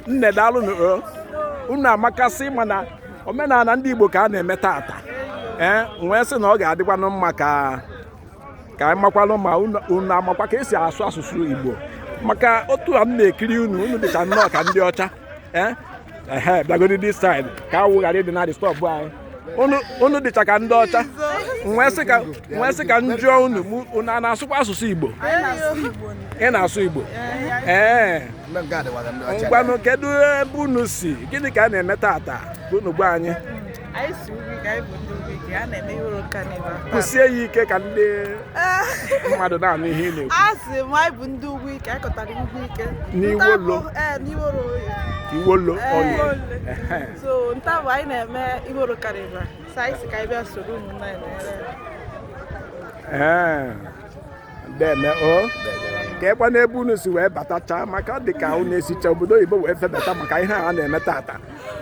nne daalụ unu amakasị mana omenala ndị Igbo ka a na-eme tata nwee sị na ọ ga-adịkwanụ mma ka anyị makwanụ ma unu amakwa ka esi asụ asụsụ Igbo maka otu a m na-ekiri unu dịcha nnọọ ka ndị ọcha bịagodi this side ka awụ ghara ịdị na distọpụ anyị unu dịcha ka ndị ọcha nwee sị ka m jụọ unu a na-asụkwa asụsụ Igbo ị na-asụ Igbo ngwanụ kedu ebe unu si gịnị ka a na-eme tata unu gwa anyị kwụsie ya ike ka ndị mmadụ na-anụ ihe ị na-ekwu asị m anyị bụ ndị ugwu ike anyị kọtara ugwu ike Iwolo so nta bụ anyị na-eme Iworo Carnival anyị si ka anyị bịa soro ụmụnna anyị ka ekwe n'ebe unu si wee batacha maka dị ka unu esicha obodo oyibo wee febata maka ihe a na-eme tata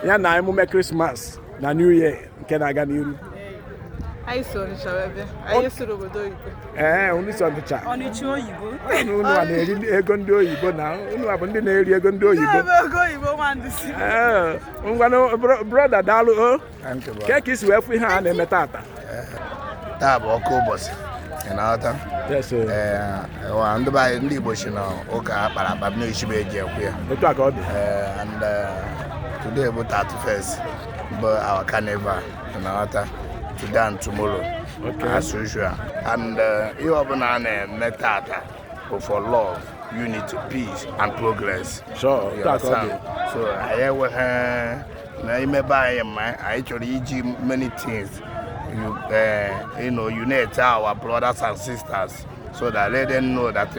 ya na emume Krismas na New Year nke na-aga n'iru anyị so Ọnịcha wee bịa anyị soro obodo oyibo unu si Ọnịcha Ọnịcha oyibo unu a na-eri ego ndị oyibo na unu a bụ ndị na-eri ego ndị oyibo ngwanụ broda daalụ ka isi wee fụ ihe a na-eme tata taa bụ ọkụ ụbọchị ị na-aghọta ndị Igbo si na ụka akpara akpa na-esibe eji ekwu ya otu a ka ọ dị and today bụ 31st bụ our carnival ị na-aghọta today and tomorrow as usual and ihe ọbụla a na-eme tata bụ for love, unity, peace and progress. So anyị enweghị na imebe anyị mma anyị chọrọ iji many things unite our brothers and sisters so that let them know that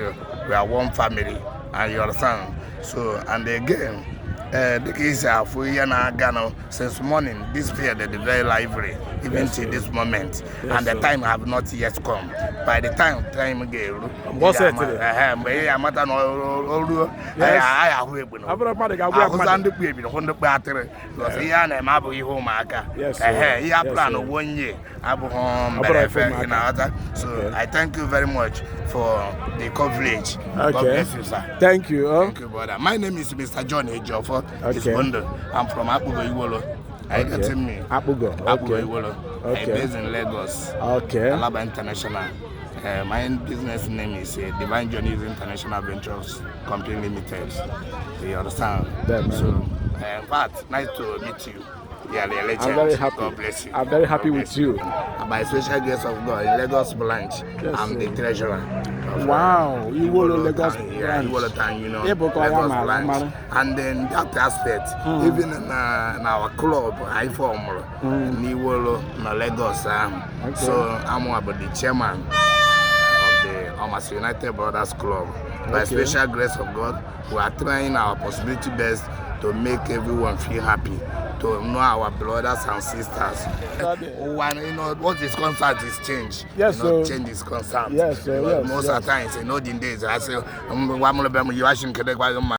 we are one family and you understand. So and again the case of Ghana since morning this period is very lively even till this moment and the time have not yet come. By the time get what's it today? So I thank you very much for the coverage. God bless you, sir. Thank you. Thank you, brother. My name is Mr. John Ejiofor. I'm from Apugo Iwolo. I get me. Apugo. Iwolo. I'm based in Lagos. Alaba International. My business name is Divine Journeys International Ventures Company Limited. You understand? So, in fact, nice to meet you. Yeah, the legend. I'm very happy. God bless you. I'm very happy with you. By special grace of God, in Lagos branch, I'm the treasurer. Wow, Iwolo Lagos branch. Yeah, Iwolo Town, Lagos branch. And then that aspect, even in our club, I form Iwolo Lagos. So I'm about the chairman of the Almost United Brothers Club. By special grace of God, we are trying our possibility best to make everyone feel happy, to know our brothers and sisters. What is concert is change. Yes, sir. Change is concert. Yes, sir. Most of the times, in olden days, I say,